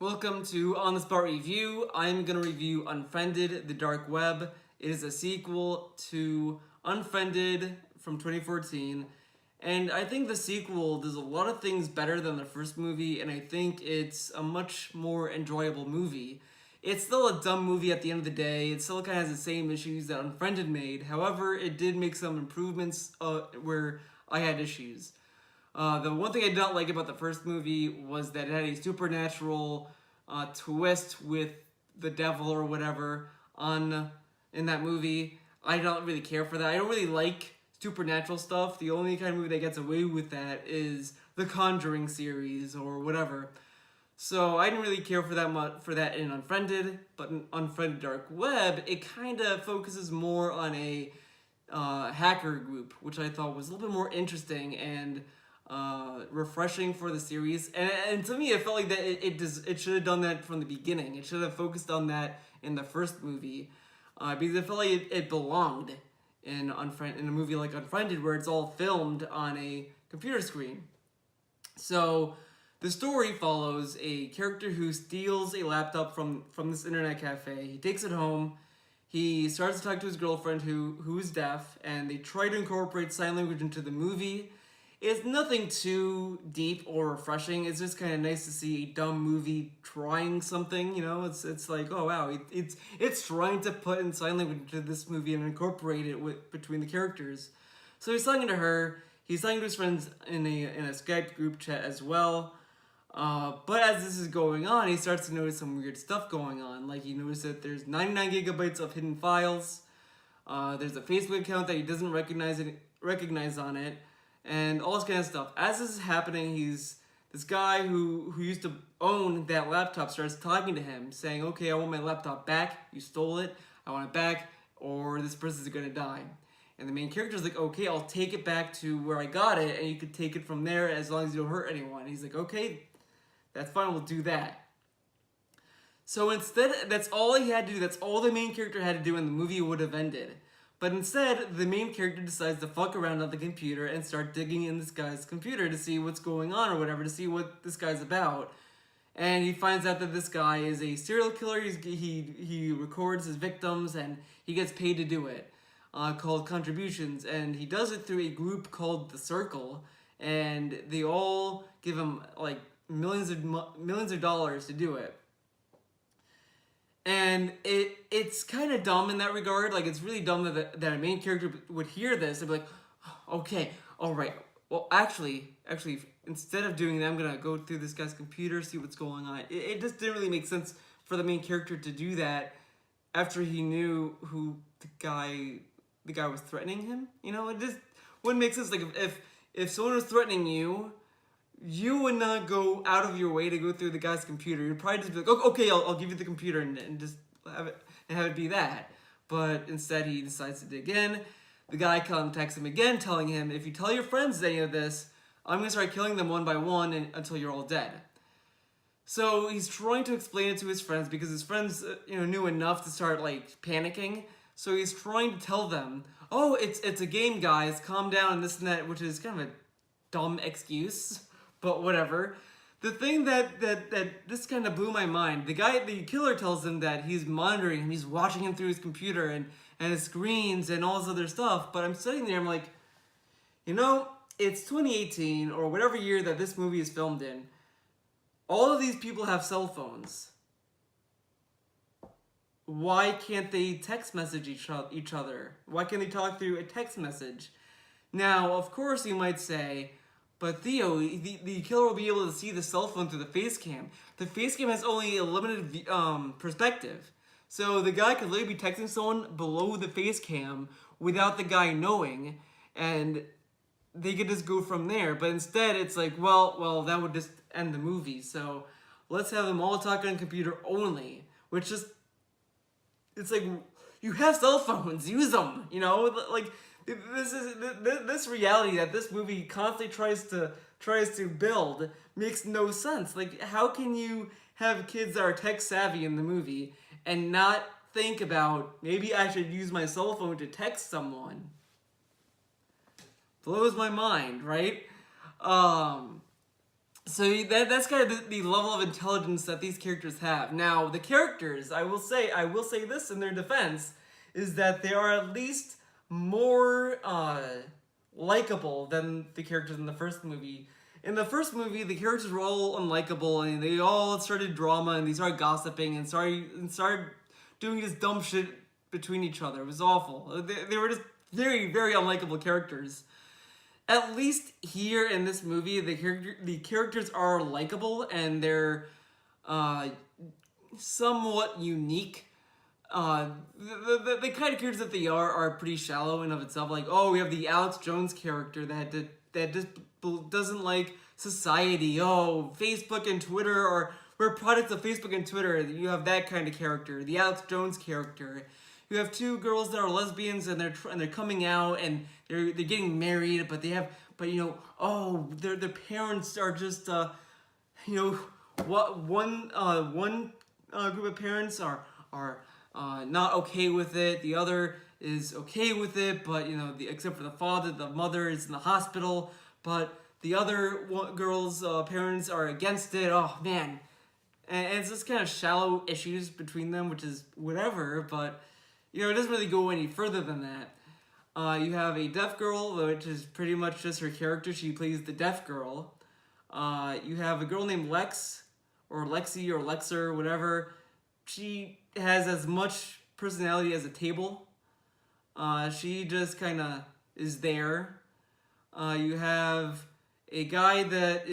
Welcome to On the Spot Review. I'm going to review Unfriended, The Dark Web. It is a sequel to Unfriended from 2014. And I think the sequel does a lot of things better than the first movie, and I think it's a much more enjoyable movie. It's still a dumb movie at the end of the day. It still kind of has the same issues that Unfriended made. However, it did make some improvements where I had issues. The one thing I did not like about the first movie was that it had a supernatural twist with the devil or whatever in that movie. I don't really care for that. I don't really like supernatural stuff. The only kind of movie that gets away with that is the Conjuring series or whatever. So I didn't really care for that much for that in Unfriended, but in Unfriended Dark Web, it kind of focuses more on a hacker group, which I thought was a little bit more interesting and refreshing for the series, and to me it felt like that it should have done that from the beginning. It should have focused on that in the first movie, because it felt like it belonged in a movie like Unfriended, where it's all filmed on a computer screen. So the story follows a character who steals a laptop from this internet cafe. He takes it home. He starts to talk to his girlfriend who's deaf, and they try to incorporate sign language into the movie. It's nothing too deep or refreshing. It's just kind of nice to see a dumb movie trying something. It's like, oh wow, it's trying to put in sign language into this movie and incorporate it between the characters. So he's talking to her. He's talking to his friends in a Skype group chat as well. But as this is going on, he starts to notice some weird stuff going on. Like he noticed that there's 99 gigabytes of hidden files. There's a Facebook account that he doesn't recognize on it. And all this kind of stuff. As this is happening, this guy who used to own that laptop starts talking to him, saying, okay, I want my laptop back. You stole it. I want it back, or this person's going to die. And the main character's like, okay, I'll take it back to where I got it, and you can take it from there as long as you don't hurt anyone. And he's like, okay, that's fine, we'll do that. So instead, that's all he had to do. That's all the main character had to do, and the movie would have ended. But instead, the main character decides to fuck around on the computer and start digging in this guy's computer to see what's going on or whatever, to see what this guy's about. And he finds out that this guy is a serial killer. He records his victims and he gets paid to do it, called contributions. And he does it through a group called The Circle. And they all give him like millions of dollars to do it. And it's kind of dumb in that regard. Like, it's really dumb that a main character would hear this and be like, okay, all right. Well, actually, instead of doing that, I'm going to go through this guy's computer, see what's going on. It just didn't really make sense for the main character to do that after he knew who the guy was threatening him. It just wouldn't make sense. Like, if someone was threatening you, you would not go out of your way to go through the guy's computer. You'd probably just be like, okay, I'll give you the computer and just have it be that. But instead, he decides to dig in. The guy contacts him again, telling him, if you tell your friends any of this, I'm going to start killing them one by one until you're all dead. So he's trying to explain it to his friends because his friends knew enough to start like panicking. So he's trying to tell them, oh, it's a game, guys. Calm down and this and that, which is kind of a dumb excuse. But whatever. The thing that this kind of blew my mind, the killer tells him that he's monitoring him, he's watching him through his computer and his screens and all this other stuff. But I'm sitting there, I'm like, it's 2018 or whatever year that this movie is filmed in. All of these people have cell phones. Why can't they text message each other? Why can't they talk through a text message? Now, of course, you might say, but Theo, the killer will be able to see the cell phone through the face cam. The face cam has only a limited perspective. So the guy could literally be texting someone below the face cam without the guy knowing, and they could just go from there. But instead, it's like, well, that would just end the movie. So let's have them all talk on computer only, which just, it's like, you have cell phones, use them, like, this reality that this movie constantly tries to build makes no sense. Like, how can you have kids that are tech savvy in the movie and not think about, maybe I should use my cell phone to text someone? Blows my mind, right? So that's kind of the level of intelligence that these characters have. Now, the characters, I will say this in their defense, is that they are at least more likable than the characters in the first movie. In the first movie, the characters were all unlikable, and they all started drama, and they started gossiping, and started doing this dumb shit between each other. It was awful. They were just very, very unlikable characters. At least here in this movie, the characters are likable and they're uh, somewhat unique. The kind of characters that they are pretty shallow in of itself. Like, oh, we have the Alex Jones character that just doesn't like society. Oh, Facebook and Twitter are we're products of Facebook and Twitter. You have that kind of character. The Alex Jones character. You have two girls that are lesbians and they're coming out and they're getting married, but their parents are just one group of parents are not okay with it. The other is okay with it, but except for the father, the mother is in the hospital, but the other girl's parents are against it. Oh man, and it's just kind of shallow issues between them, which is whatever, but. It doesn't really go any further than that. You have a deaf girl, which is pretty much just her character. She plays the deaf girl. You have a girl named Lex, or Lexi, or Lexer, whatever. She has as much personality as a table. She just kind of is there. You have a guy that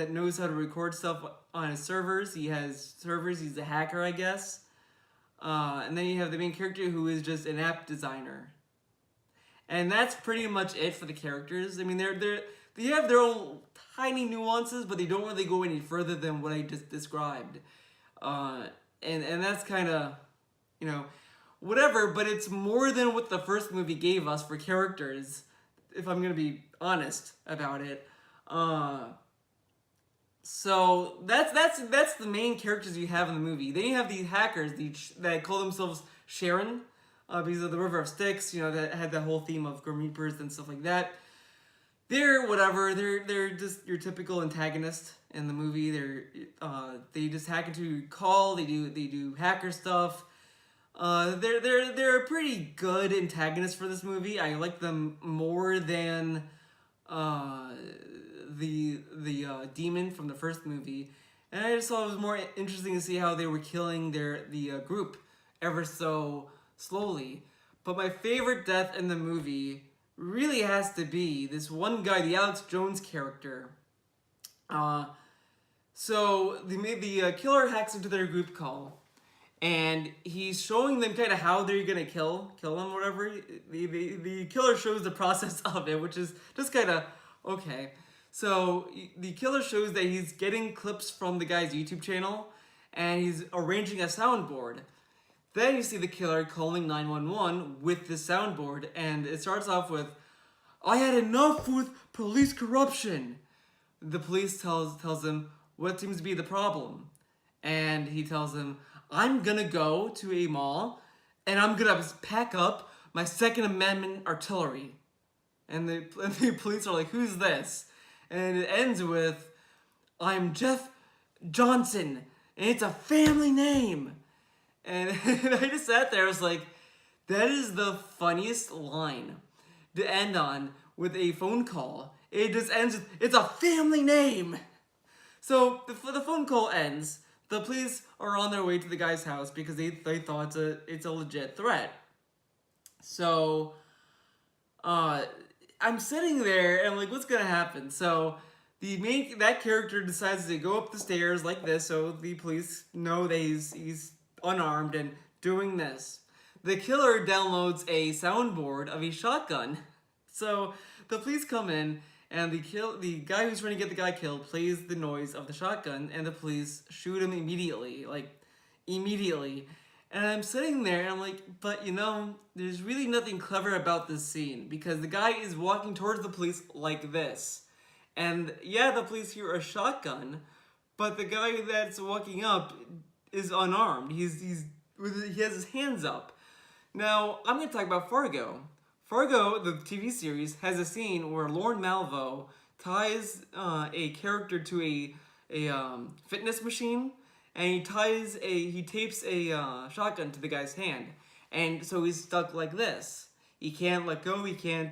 knows how to record stuff on his servers. He has servers. He's a hacker, I guess. And then you have the main character who is just an app designer. And that's pretty much it for the characters. I mean, they have their own tiny nuances, but they don't really go any further than what I just described. And that's kind of, whatever, but it's more than what the first movie gave us for characters, if I'm going to be honest about it. So that's the main characters you have in the movie. Then you have these hackers that call themselves Sharon, because of the River of Styx. That had that whole theme of Grim Reapers and stuff like that. They're whatever. They're just your typical antagonist in the movie. They just hack into your call. They do hacker stuff. They're a pretty good antagonist for this movie. I like them more than the demon from the first movie, and I just thought it was more interesting to see how they were killing the group ever so slowly. But my favorite death in the movie really has to be this one guy, the Alex Jones character. So the killer hacks into their group call, and he's showing them kind of how they're gonna kill them, whatever. The killer shows the process of it, which is just kind of okay. So the killer shows that he's getting clips from the guy's YouTube channel, and he's arranging a soundboard. Then you see the killer calling 911 with the soundboard, and it starts off with, "I had enough with police corruption." The police tells him what seems to be the problem, and he tells him, "I'm gonna go to a mall, and I'm gonna pack up my Second Amendment artillery." And the police are like, "Who's this?" And it ends with, "I'm Jeff Johnson, and it's a family name." And I just sat there, I was like, that is the funniest line to end on with a phone call. It just ends with, "It's a family name." So the phone call ends. The police are on their way to the guy's house because they thought it's a legit threat. So, I'm sitting there and I'm like, what's gonna happen? So that character decides to go up the stairs like this, so the police know that he's unarmed and doing this. The killer downloads a soundboard of a shotgun. So the police come in and the guy who's trying to get the guy killed plays the noise of the shotgun, and the police shoot him immediately. And I'm sitting there and I'm like, but there's really nothing clever about this scene, because the guy is walking towards the police like this. And yeah, the police hear a shotgun, but the guy that's walking up is unarmed. He has his hands up. Now, I'm going to talk about Fargo. Fargo, the TV series, has a scene where Lorne Malvo a character to a fitness machine, and he tapes a shotgun to the guy's hand, and so he's stuck like this. He can't let go. He can't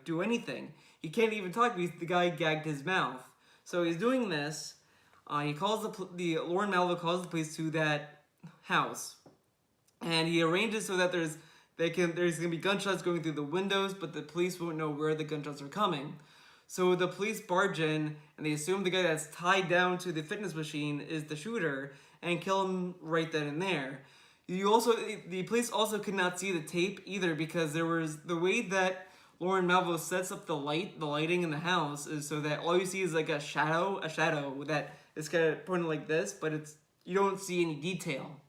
do anything. He can't even talk because the guy gagged his mouth. So he's doing this. He calls the Lauren Malvo calls the police to that house, and he arranges so that there's gonna be gunshots going through the windows, but the police won't know where the gunshots are coming. So the police barge in, and they assume the guy that's tied down to the fitness machine is the shooter, and kill him right then and there. The police also could not see the tape either, because there was the way that Lauren Malvo sets up the lighting in the house is so that all you see is like a shadow that is kind of pointing like this, but you don't see any detail.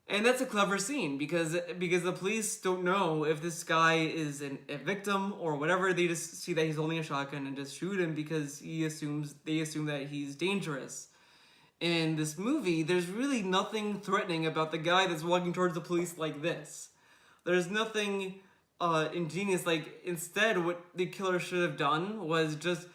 And that's a clever scene because the police don't know if this guy is a victim or whatever. They just see that he's holding a shotgun and just shoot him because they assume that he's dangerous. In this movie, there's really nothing threatening about the guy that's walking towards the police like this. There's nothing ingenious. Like, instead, what the killer should have done was just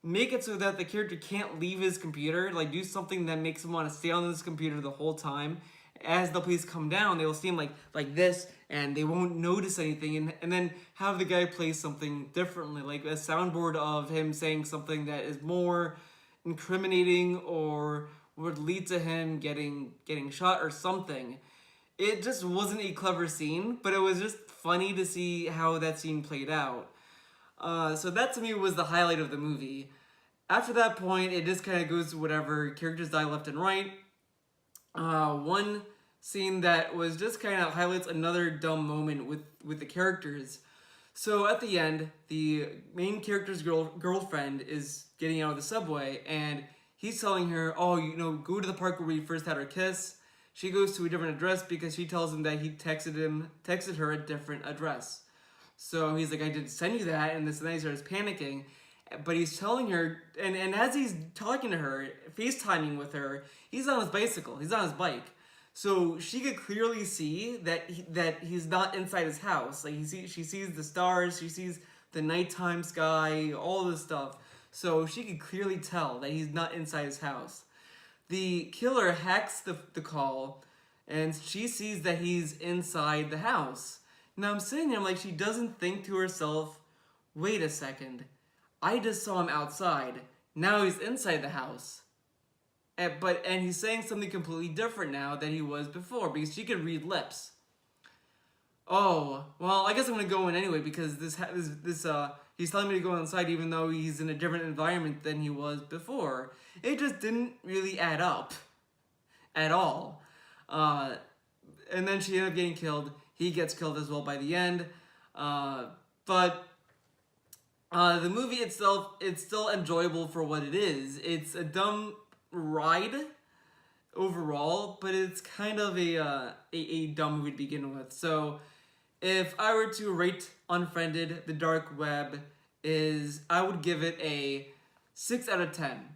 make it so that the character can't leave his computer. Like, do something that makes him want to stay on this computer the whole time. As the police come down, they will see him like this, and they won't notice anything, and then have the guy play something differently, like a soundboard of him saying something that is more incriminating or would lead to him getting shot or something. It just wasn't a clever scene, but it was just funny to see how that scene played out. So that to me was the highlight of the movie. After that point, it just kind of goes to whatever. Characters die left and right. One scene that was just kind of highlights another dumb moment with the characters. So at the end, the main character's girlfriend is getting out of the subway, and he's telling her, oh, go to the park where we first had our kiss. She goes to a different address because she tells him that he texted her a different address. So he's like, I didn't send you that, and then he starts panicking. But he's telling her, and as he's talking to her, FaceTiming with her, he's on his bicycle, he's on his bike. So she could clearly see that he's not inside his house. Like she sees the stars, she sees the nighttime sky, all this stuff. So she could clearly tell that he's not inside his house. The killer hacks the call, and she sees that he's inside the house. Now I'm sitting there, I'm like, she doesn't think to herself, wait a second, I just saw him outside. Now he's inside the house. And he's saying something completely different now than he was before, because she could read lips. Oh, well, I guess I'm gonna go in anyway because he's telling me to go inside even though he's in a different environment than he was before. It just didn't really add up at all. And then she ended up getting killed. He gets killed as well by the end. But the movie itself, it's still enjoyable for what it is. It's a dumb ride overall, but it's kind of a dumb movie to begin with. So if I were to rate Unfriended, the dark web, I would give it a 6 out of 10.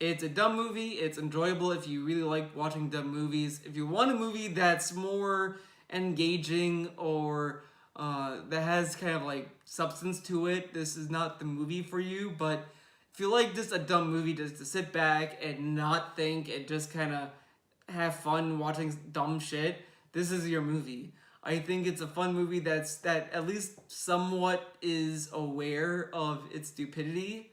It's a dumb movie. It's enjoyable if you really like watching dumb movies. If you want a movie that's more engaging or that has kind of like substance to it, this is not the movie for you. But if you like just a dumb movie just to sit back and not think and just kind of have fun watching dumb shit, this is your movie. I think it's a fun movie that at least somewhat is aware of its stupidity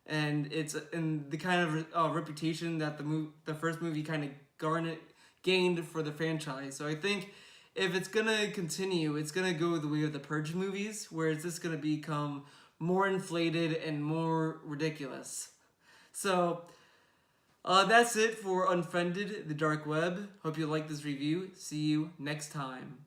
and the kind of reputation that the first movie kind of gained for the franchise. So I think if it's gonna continue, it's gonna go the way of the Purge movies, where it's just gonna become more inflated and more ridiculous. So that's it for Unfriended, the dark web. Hope you liked this review. See you next time.